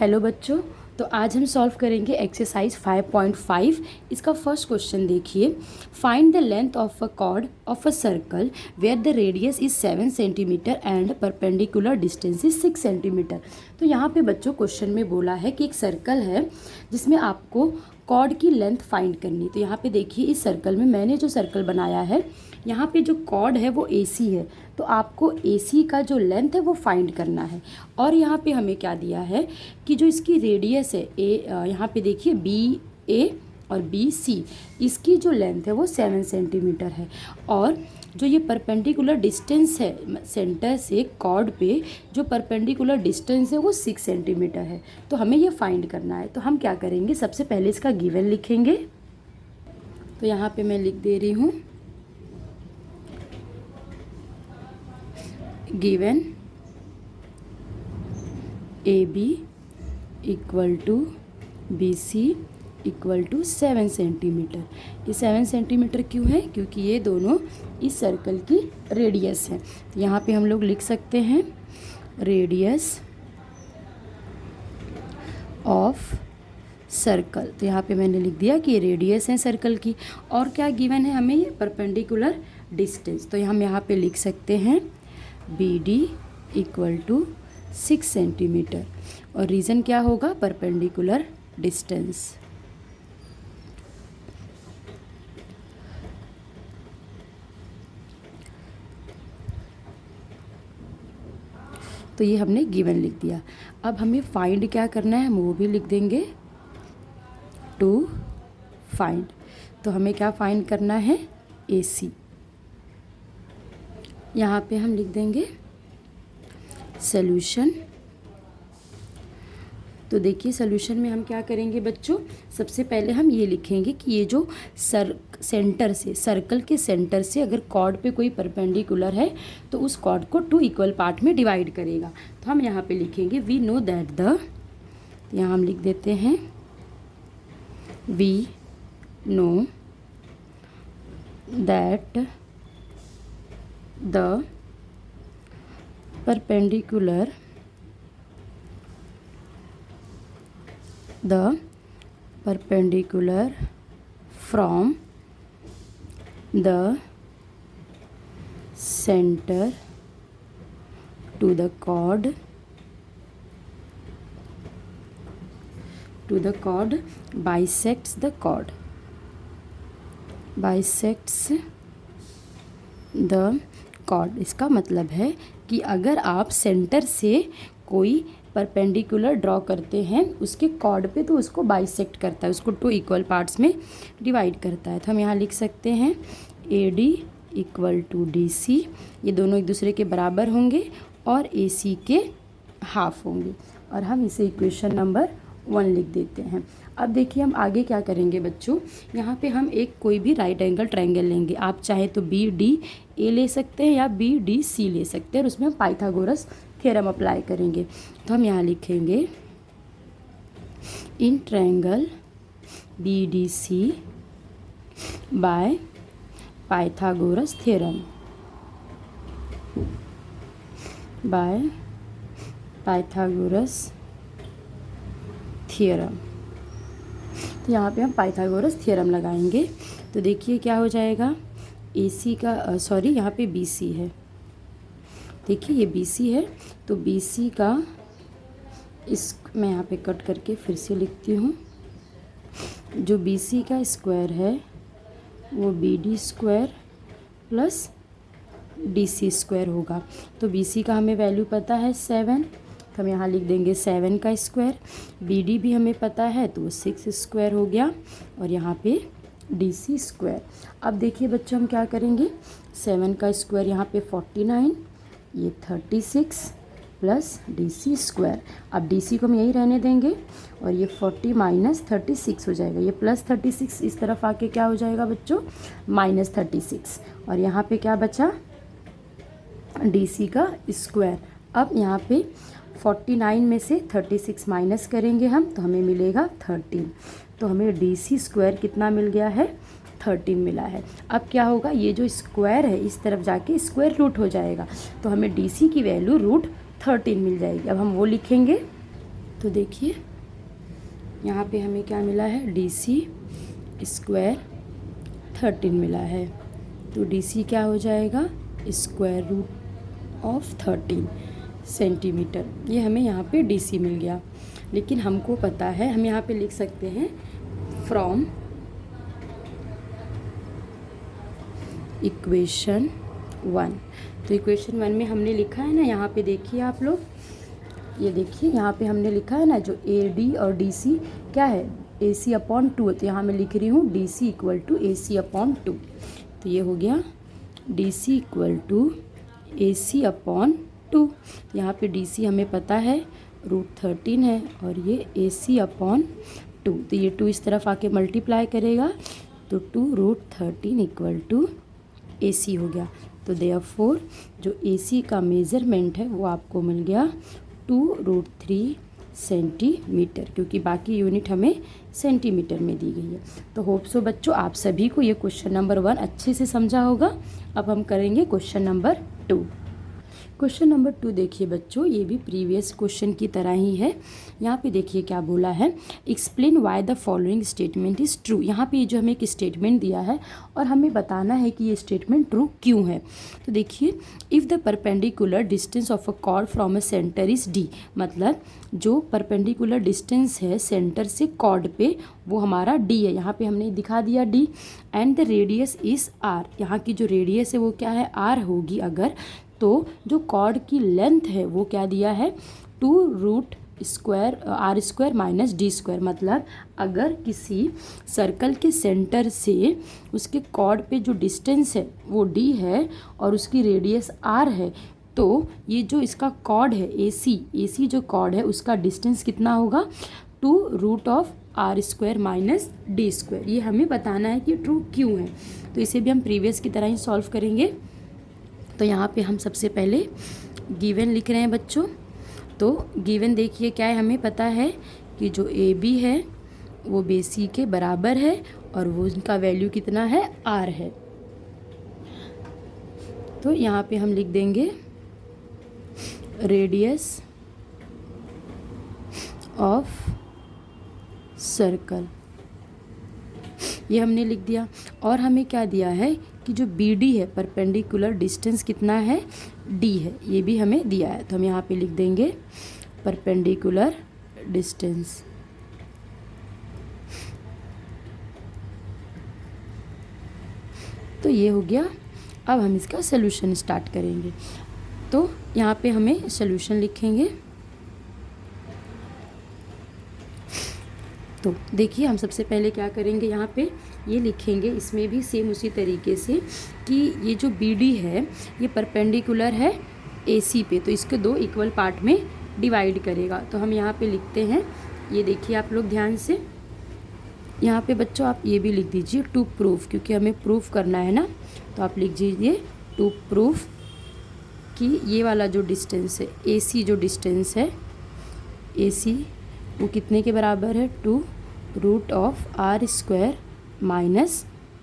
Hello बच्चों, तो आज हम सॉल्व करेंगे एक्सरसाइज 5.5। इसका फर्स्ट क्वेश्चन देखिए। Find the length of a chord of a circle where the radius is 7 centimetre and perpendicular distance is 6 centimetre. तो यहाँ पे बच्चों क्वेश्चन में बोला है कि एक सर्कल है जिसमें आपको कॉर्ड की लेंथ फाइंड करनी। तो यहाँ पे देखिए, इस सर्कल में मैंने जो सर्कल बनाया है, यहाँ पे जो कॉर्ड है वो AC है, तो आपको AC का जो लेंथ है वो फाइंड करना है। और यहाँ पे हमें क्या दिया है कि जो इसकी रेडियस है यहाँ पे देखिए BA और BC, इसकी जो लेंथ है वो 7 सेंटीमीटर है। और जो ये परपेंडिकुलर डिस्टेंस है सेंटर से कॉर्ड पे, जो परपेंडिकुलर डिस्टेंस है वो 6 सेंटीमीटर है। तो हमें ये फाइंड करना है। तो हम क्या करेंगे, सबसे पहले इसका गिवन लिखेंगे। तो यहाँ पे मैं लिख दे रही हूँ, given AB equal to BC equal to 7 centimetre. ये 7 सेंटीमीटर क्यों है? क्योंकि ये दोनों इस सर्कल की रेडियस है। तो यहाँ पे हम लोग लिख सकते हैं रेडियस ऑफ सर्कल। तो यहाँ पे मैंने लिख दिया कि ये रेडियस है सर्कल की। और क्या गिवन है हमें? ये परपेंडिकुलर डिस्टेंस। तो हम यहाँ पे लिख सकते हैं BD इक्वल टू 6 सेंटीमीटर। और रीज़न क्या होगा? Perpendicular distance. तो ये हमने गिवन लिख दिया। अब हमें फाइंड क्या करना है, हम वो भी लिख देंगे, टू फाइंड। तो हमें क्या फाइंड करना है? AC। यहाँ पे हम लिख देंगे सॉल्यूशन। तो देखिए, सॉल्यूशन में हम क्या करेंगे बच्चों, सबसे पहले हम ये लिखेंगे कि ये जो सेंटर से, सर्कल के सेंटर से अगर कॉर्ड पे कोई परपेंडिकुलर है तो उस कॉर्ड को 2 इक्वल पार्ट में डिवाइड करेगा। तो हम यहाँ पे लिखेंगे वी नो दैट द, यहाँ हम लिख देते हैं we know that the perpendicular from the center to the chord bisects the chord, cord. इसका मतलब है कि अगर आप सेंटर से कोई परपेंडिकुलर ड्रॉ करते हैं उसके कॉर्ड पे, तो उसको बाइसेक्ट करता है, उसको 2 इक्वल पार्ट्स में डिवाइड करता है। तो हम यहाँ लिख सकते हैं AD इक्वल टू DC। ये दोनों एक दूसरे के बराबर होंगे और AC के हाफ होंगे। और हम इसे इक्वेशन नंबर 1 लिख देते हैं। अब देखिए हम आगे क्या करेंगे बच्चों, यहाँ पे हम एक कोई भी राइट एंगल ट्रायंगल लेंगे। आप चाहे तो BDA ले सकते हैं या BDC ले सकते हैं, और उसमें हम पाइथागोरस थ्योरम अप्लाई करेंगे। तो हम यहाँ लिखेंगे in triangle BDC by Pythagoras theorem, by Pythagoras theorem. तो यहाँ पे हम पाइथागोरस थ्योरम लगाएंगे। तो देखिए क्या हो जाएगा, AC का यहाँ पे BC है। देखिए ये BC है, तो BC का मैं यहाँ पे कट करके फिर से लिखती हूँ। जो BC का स्क्वायर है वो BD square plus DC square होगा। तो BC का हमें वैल्यू पता है 7, तो हम यहाँ लिख देंगे 7 का स्क्वायर। BD भी हमें पता है, तो वो 6 स्क्वायर हो गया। और यहाँ पे DC स्क्वायर। अब देखिए बच्चों हम क्या करेंगे, 7 का स्क्वायर यहाँ पे 49, ये 36 प्लस DC स्क्वायर। अब DC को हम यही रहने देंगे, और ये 40 माइनस 36 हो जाएगा। ये प्लस 36 इस तरफ आके क्या हो जाएगा बच्चों, माइनस 36। और यहाँ पे क्या बचा, DC का स्क्वायर। अब यहाँ पे 49 में से 36 माइनस करेंगे हम, तो हमें मिलेगा 13। तो हमें DC स्क्वायर कितना मिल गया है, 13 मिला है। अब क्या होगा, ये जो स्क्वायर है इस तरफ जाके स्क्वायर रूट हो जाएगा, तो हमें DC की वैल्यू √13 मिल जाएगी। अब हम वो लिखेंगे तो देखिए यहाँ पे हमें क्या मिला है, DC स्क्वायर 13 मिला है। तो DC क्या हो जाएगा, स्क्वायर रूट ऑफ 13 सेंटीमीटर। ये हमें यहाँ पे DC मिल गया। लेकिन हमको पता है, हम यहाँ पे लिख सकते हैं फ्रॉम इक्वेशन 1। तो इक्वेशन 1 में हमने लिखा है ना, यहाँ पे देखिए आप लोग, ये देखिए यहाँ पे हमने लिखा है ना, जो AD और DC क्या है, AC/2। तो यहाँ मैं लिख रही हूँ DC इक्वल टू AC/2। तो ये हो गया DC इक्वल टू AC/2। यहाँ पे DC हमें पता है √13 है और ये AC/2। तो ये 2 इस तरफ आके मल्टीप्लाई करेगा तो 2√13 इक्वल टू AC हो गया। तो देयरफॉर जो AC का मेज़रमेंट है वो आपको मिल गया 2√3 सेंटीमीटर, क्योंकि बाकी यूनिट हमें सेंटीमीटर में दी गई है। तो होप सो बच्चों आप सभी को ये क्वेश्चन नंबर 1 अच्छे से समझा होगा। अब हम करेंगे क्वेश्चन नंबर 2। क्वेश्चन नंबर 2 देखिए बच्चों, ये भी प्रीवियस क्वेश्चन की तरह ही है। यहाँ पे देखिए क्या बोला है, explain why the following statement is true. यहाँ पे जो हमें एक स्टेटमेंट दिया है और हमें बताना है कि ये स्टेटमेंट ट्रू क्यों है। तो देखिए, if the perpendicular distance of a cord from a centre is D, मतलब जो परपेंडिकुलर डिस्टेंस है सेंटर से कॉर्ड पे वो हमारा D है। यहाँ पे हमने दिखा दिया D। And the radius is R, यहाँ की जो रेडियस है वो क्या है, R होगी अगर। तो जो कॉर्ड की लेंथ है वो क्या दिया है, 2√R² - D²। मतलब अगर किसी सर्कल के सेंटर से उसके कॉर्ड पे जो डिस्टेंस है वो D है और उसकी रेडियस R है, तो ये जो इसका कॉर्ड है AC जो कॉर्ड है उसका डिस्टेंस कितना होगा, 2√R² - D²। ये हमें बताना है कि ट्रू क्यों है। तो इसे भी हम प्रीवियस की तरह ही सॉल्व करेंगे। तो यहाँ पे हम सबसे पहले गिवन लिख रहे हैं बच्चों। तो गिवन देखिए क्या है, हमें पता है कि जो AB है वो BC के बराबर है और वो उनका वैल्यू कितना है, R है। तो यहाँ पे हम लिख देंगे रेडियस ऑफ सर्कल, ये हमने लिख दिया। और हमें क्या दिया है कि जो BD है परपेंडिकुलर डिस्टेंस कितना है, D है, ये भी हमें दिया है। तो हम यहाँ पे लिख देंगे परपेंडिकुलर डिस्टेंस। तो ये हो गया। अब हम इसका सॉल्यूशन स्टार्ट करेंगे। तो यहाँ पे हमें सॉल्यूशन लिखेंगे। तो देखिए हम सबसे पहले क्या करेंगे, यहाँ पे ये लिखेंगे, इसमें भी सेम उसी तरीके से कि ये जो BD है ये परपेंडिकुलर है AC पे, तो इसके 2 इक्वल पार्ट में डिवाइड करेगा। तो हम यहाँ पे लिखते हैं, ये देखिए आप लोग ध्यान से, यहाँ पे बच्चों आप ये भी लिख दीजिए टू प्रूफ, क्योंकि हमें प्रूफ करना है ना। तो आप लिख दीजिए टू प्रूफ कि ये वाला जो डिस्टेंस है AC, जो डिस्टेंस है AC वो कितने के बराबर है, 2√R²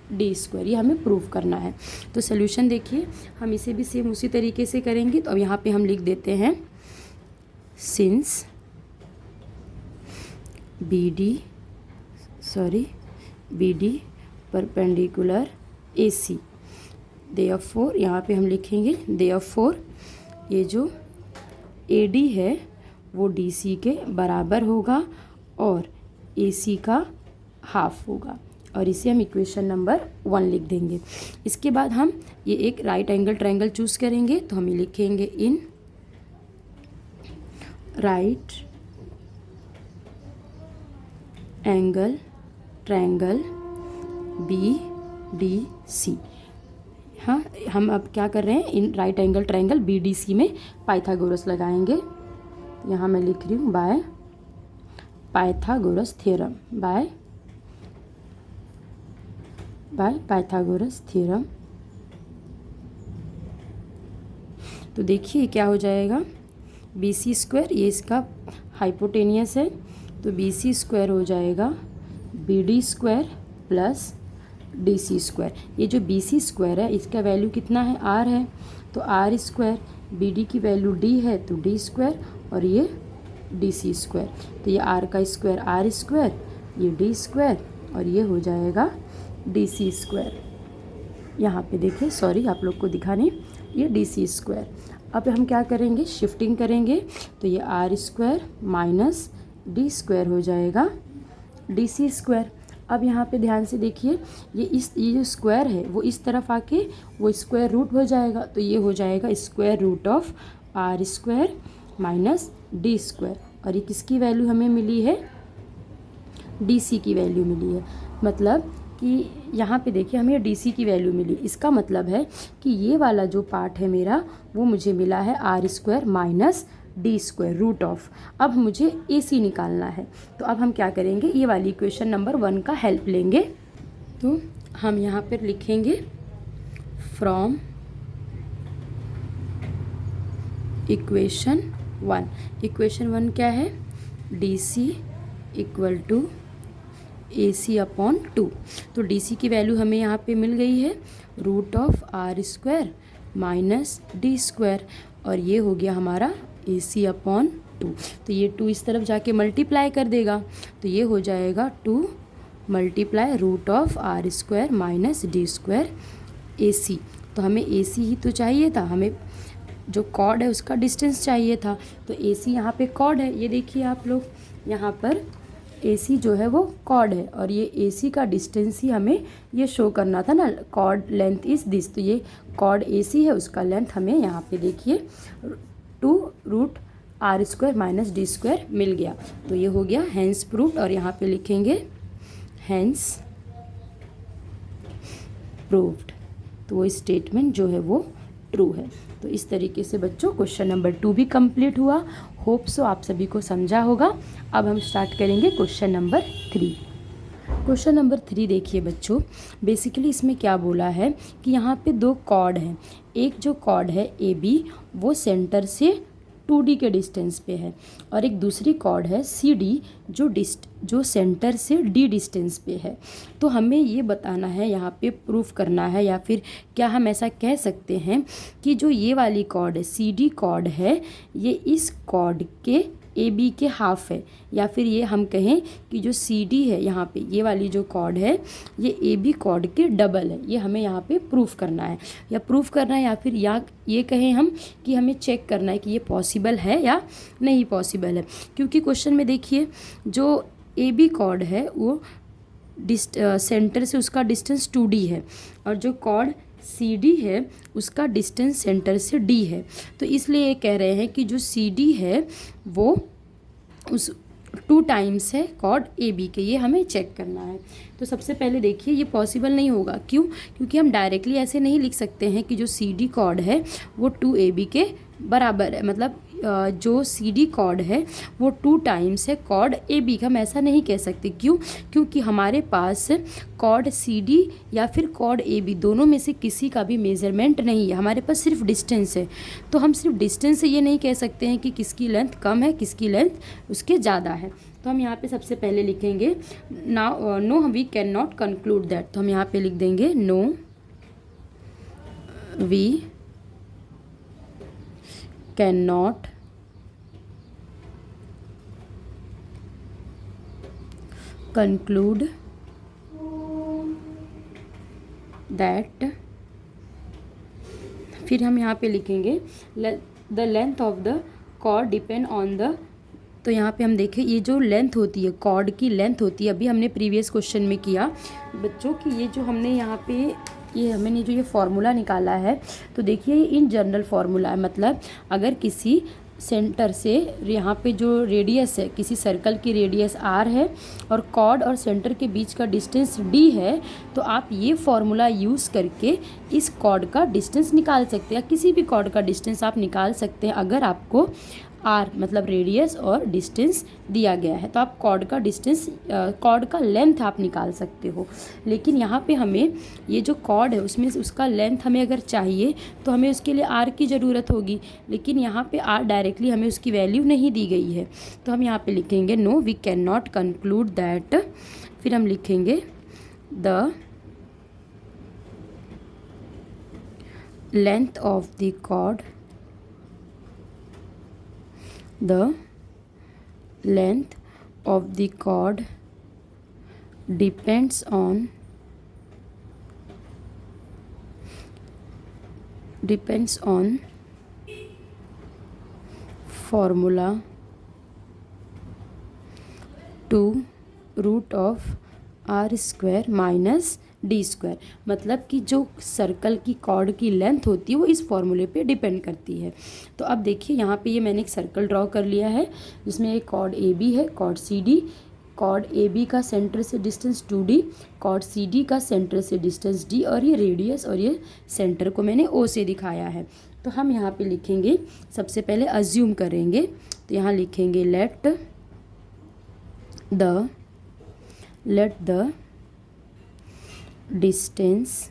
- D²। ये हमें प्रूव करना है। तो सॉल्यूशन देखिए हम इसे भी सेम उसी तरीके से करेंगे। तो अब यहाँ पे हम लिख देते हैं since BD perpendicular AC, therefore यहाँ पे हम लिखेंगे देयरफॉर ये जो AD है वो DC के बराबर होगा और AC का हाफ होगा। और इसे हम इक्वेशन नंबर 1 लिख देंगे। इसके बाद हम ये एक राइट एंगल ट्रायंगल चूज़ करेंगे। तो हम ये लिखेंगे in right angle triangle BDC। हाँ, हम अब क्या कर रहे हैं, in right angle triangle BDC में पाइथागोरस लगाएंगे। यहाँ मैं लिख रही हूँ by Pythagoras theorem, by Pythagoras theorem. तो देखिए क्या हो जाएगा, BC², ये इसका हाइपोटेनियस है, तो BC² हो जाएगा BD² प्लस DC²। ये जो BC² है इसका वैल्यू कितना है, R है, तो R²। BD की वैल्यू D है तो D², और ये डी सी स्क्वायर। तो ये आर का स्क्वायर आर स्क्वायर, ये डी स्क्वायर और ये हो जाएगा डी सी स्क्वायर। यहाँ पे देखिए, सॉरी आप लोग को दिखाने, ये डी सी स्क्वायर। अब हम क्या करेंगे, शिफ्टिंग करेंगे, तो ये r square minus d square हो जाएगा डी सी स्क्वायर। अब यहाँ पे ध्यान से देखिए, ये जो स्क्वायर है वो इस तरफ आके वो स्क्वायर रूट हो जाएगा, तो ये हो जाएगा square root of r square minus d square. और ये किसकी वैल्यू हमें मिली है, डी सी की वैल्यू मिली है। मतलब कि यहाँ पे देखिए हमें डी सी की वैल्यू मिली, इसका मतलब है कि ये वाला जो पार्ट है मेरा वो मुझे मिला है r square minus d square root of. अब मुझे ए सी निकालना है, तो अब हम क्या करेंगे, ये वाली इक्वेशन नंबर 1 का हेल्प लेंगे। तो हम यहाँ पर लिखेंगे फ्रॉम इक्वेशन 1। इक्वेशन 1 क्या है, D C equal to A C upon 2। तो डी सी की वैल्यू हमें यहाँ पे मिल गई है root of r square minus d square, और ये हो गया हमारा ए सी अपॉन 2। तो ये 2 इस तरफ जाके मल्टीप्लाई कर देगा, तो ये हो जाएगा 2 multiply root of r square minus d square A C. तो हमें ए सी ही तो चाहिए था, हमें जो कॉर्ड है उसका डिस्टेंस चाहिए था, तो ए सी यहाँ पे कॉर्ड है। ये देखिए आप लोग, यहाँ पर ए सी जो है वो कॉर्ड है, और ये ए सी का डिस्टेंस ही हमें ये शो करना था ना, कॉर्ड लेंथ इज़ दिस। तो ये कॉर्ड ए सी है, उसका लेंथ हमें यहाँ पे देखिए 2 root r square minus d square मिल गया। तो ये हो गया हैंस प्रूव्ड, और यहाँ पे लिखेंगे हैंस प्रूव्ड। तो वो स्टेटमेंट जो है वो ट्रू है। तो इस तरीके से बच्चों क्वेश्चन नंबर 2 भी कंप्लीट हुआ। होप सो आप सभी को समझा होगा। अब हम स्टार्ट करेंगे क्वेश्चन नंबर 3। क्वेश्चन नंबर 3 देखिए बच्चों, बेसिकली इसमें क्या बोला है कि यहाँ पे 2 कॉर्ड हैं। एक जो कॉर्ड है ए बी वो सेंटर से 2D के डिस्टेंस पे है, और एक दूसरी कॉर्ड है सी डी जो सेंटर से D डिस्टेंस पे है। तो हमें ये बताना है, यहाँ पे प्रूफ करना है, या फिर क्या हम ऐसा कह सकते हैं कि जो ये वाली कॉर्ड है सी डी कॉर्ड है, ये इस कॉर्ड के ए बी के हाफ है, या फिर ये हम कहें कि जो सी डी है यहाँ पे ये वाली जो कॉर्ड है ये ए बी कॉर्ड के डबल है। ये हमें यहाँ पे प्रूफ करना है, या फिर ये कहें हम कि हमें चेक करना है कि ये पॉसिबल है या नहीं पॉसिबल है। क्योंकि क्वेश्चन में देखिए जो ए बी कॉर्ड है वो सेंटर से उसका डिस्टेंस 2D है, और जो कॉर्ड सी डी है उसका डिस्टेंस सेंटर से D है। तो इसलिए ये कह रहे हैं कि जो सी डी है वो उस 2 टाइम्स है कॉर्ड ए बी के, ये हमें चेक करना है। तो सबसे पहले देखिए ये पॉसिबल नहीं होगा, क्यों? क्योंकि हम डायरेक्टली ऐसे नहीं लिख सकते हैं कि जो सी डी कॉर्ड है वो 2AB के बराबर है। मतलब जो सी डी कॉर्ड है वो 2 टाइम्स है कॉर्ड ए बी का, हम ऐसा नहीं कह सकते। क्यों? क्योंकि हमारे पास कॉर्ड सी डी या फिर कॉर्ड ए बी दोनों में से किसी का भी मेज़रमेंट नहीं है, हमारे पास सिर्फ डिस्टेंस है। तो हम सिर्फ डिस्टेंस से ये नहीं कह सकते हैं कि किसकी लेंथ कम है किसकी लेंथ उसके ज़्यादा है। तो हम यहाँ पे सबसे पहले लिखेंगे no we can not conclude that. तो हम यहाँ पे लिख देंगे no we can not conclude that। फिर हम यहाँ पे लिखेंगे the length of the chord depend on the. तो यहाँ पे हम देखें ये जो लेंथ होती है कॉर्ड की लेंथ होती है, अभी हमने प्रीवियस क्वेश्चन में किया बच्चों कि ये जो हमने यहाँ पे हमने जो ये फार्मूला निकाला है, तो देखिए ये इन जनरल फार्मूला है। मतलब अगर किसी सेंटर से यहाँ पे जो रेडियस है, किसी सर्कल की रेडियस r है और कॉर्ड और सेंटर के बीच का डिस्टेंस d है, तो आप ये फार्मूला यूज़ करके इस कॉर्ड का डिस्टेंस निकाल सकते हैं, या किसी भी कॉर्ड का डिस्टेंस आप निकाल सकते हैं अगर आपको r मतलब रेडियस और डिस्टेंस दिया गया है। तो आप कॉर्ड का डिस्टेंस कॉर्ड का लेंथ आप निकाल सकते हो। लेकिन यहाँ पे हमें ये जो कॉर्ड है उसमें उसका लेंथ हमें अगर चाहिए तो हमें उसके लिए r की ज़रूरत होगी, लेकिन यहाँ पे r डायरेक्टली हमें उसकी वैल्यू नहीं दी गई है। तो हम यहाँ पे लिखेंगे no we can not conclude that. फिर हम लिखेंगे the length of the chord length of the chord depends on formula 2 root of r square minus d square. मतलब कि जो सर्कल की कॉर्ड की लेंथ होती है वो इस फॉर्मूले पे डिपेंड करती है। तो अब देखिए यहाँ पे ये मैंने एक सर्कल ड्रॉ कर लिया है जिसमें एक कॉर्ड ए बी है, chord C D. Chord A B का सेंटर से distance 2d, chord C D का सेंटर से डिस्टेंस d, और ये रेडियस और ये सेंटर को मैंने ओ से दिखाया है। तो हम यहाँ पे लिखेंगे, सबसे पहले अज्यूम करेंगे, तो यहाँ लिखेंगे let the distance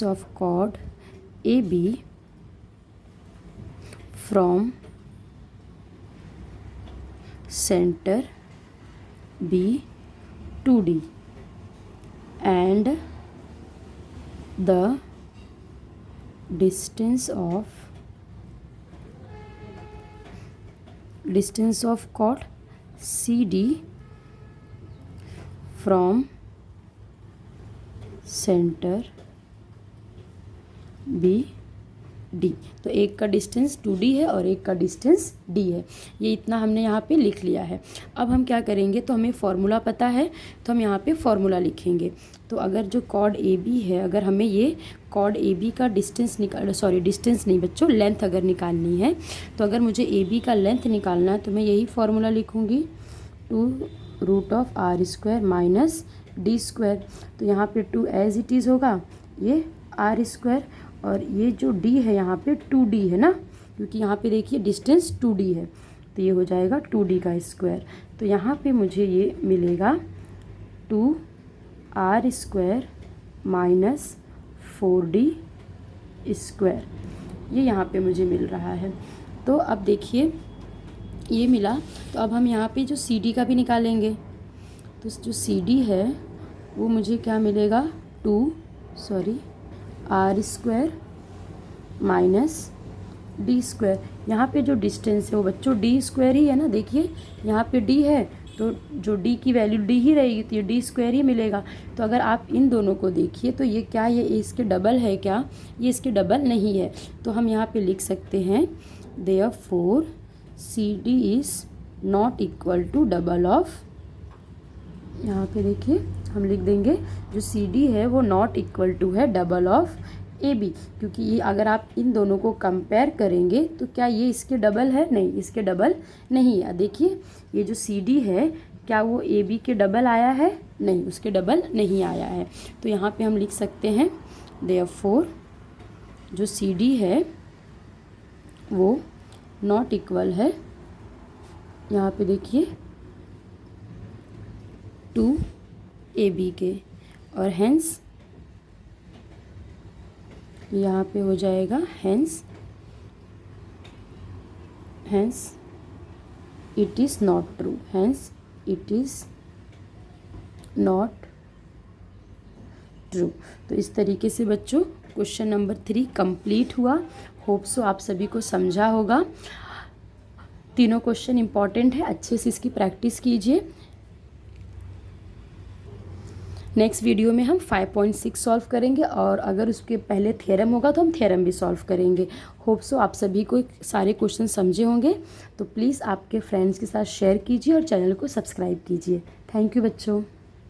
of chord AB from center B to D and the distance of chord CD from centre B D. तो एक का डिस्टेंस 2d है और एक का डिस्टेंस d है। ये इतना हमने यहाँ पे लिख लिया है। अब हम क्या करेंगे, तो हमें फॉर्मूला पता है तो हम यहाँ पे फॉर्मूला लिखेंगे। तो अगर जो कॉर्ड ए बी है, अगर हमें ये कॉर्ड ए बी का डिस्टेंस डिस्टेंस नहीं बच्चों, लेंथ अगर निकालनी है, तो अगर मुझे ए बी का लेंथ निकालना है तो मैं यही फॉर्मूला लिखूँगी 2 root of r square minus d square. तो यहाँ पे 2 एज इट इज़ होगा, ये आर स्क्वायर, और ये जो d है यहाँ पे 2d है ना, क्योंकि यहाँ पे देखिए डिस्टेंस 2d है, तो ये हो जाएगा 2d का स्क्वायर। तो यहाँ पे मुझे ये मिलेगा 2 are square minus 4d square, ये यहाँ पे मुझे मिल रहा है। तो अब देखिए ये मिला, तो अब हम यहाँ पे जो CD का भी निकालेंगे। तो जो CD है वो मुझे क्या मिलेगा, r square minus d square. यहाँ पे जो डिस्टेंस है वो बच्चों डी स्क्वायर ही है ना, देखिए यहाँ पे d है तो जो d की वैल्यू d ही रहेगी, तो ये डी स्क्वायर ही मिलेगा। तो अगर आप इन दोनों को देखिए तो ये क्या, ये इसके डबल है क्या, ये इसके डबल नहीं है। तो हम यहाँ पे लिख सकते हैं therefore CD is not equal to double of, यहाँ पे देखिए हम लिख देंगे जो CD है वो नॉट इक्वल टू है डबल ऑफ AB, क्योंकि ये अगर आप इन दोनों को कंपेयर करेंगे तो क्या ये इसके डबल है, नहीं इसके डबल नहीं है। देखिए ये जो CD है क्या वो AB के डबल आया है, नहीं उसके डबल नहीं आया है। तो यहाँ पे हम लिख सकते हैं देयरफॉर जो CD है वो नॉट इक्वल है, यहाँ पे देखिए 2AB के, और हेंस यहाँ पे हो जाएगा hence it is not true, hence it is not true. तो इस तरीके से बच्चों क्वेश्चन नंबर 3 कंप्लीट हुआ। होप सो आप सभी को समझा होगा। तीनों क्वेश्चन इंपॉर्टेंट है, अच्छे से इसकी प्रैक्टिस कीजिए। नेक्स्ट वीडियो में हम 5.6 सॉल्व करेंगे, और अगर उसके पहले थ्योरम होगा तो हम थ्योरम भी सॉल्व करेंगे। होप सो आप सभी को सारे क्वेश्चन समझे होंगे। तो प्लीज़ आपके फ्रेंड्स के साथ शेयर कीजिए और चैनल को सब्सक्राइब कीजिए। थैंक यू बच्चों।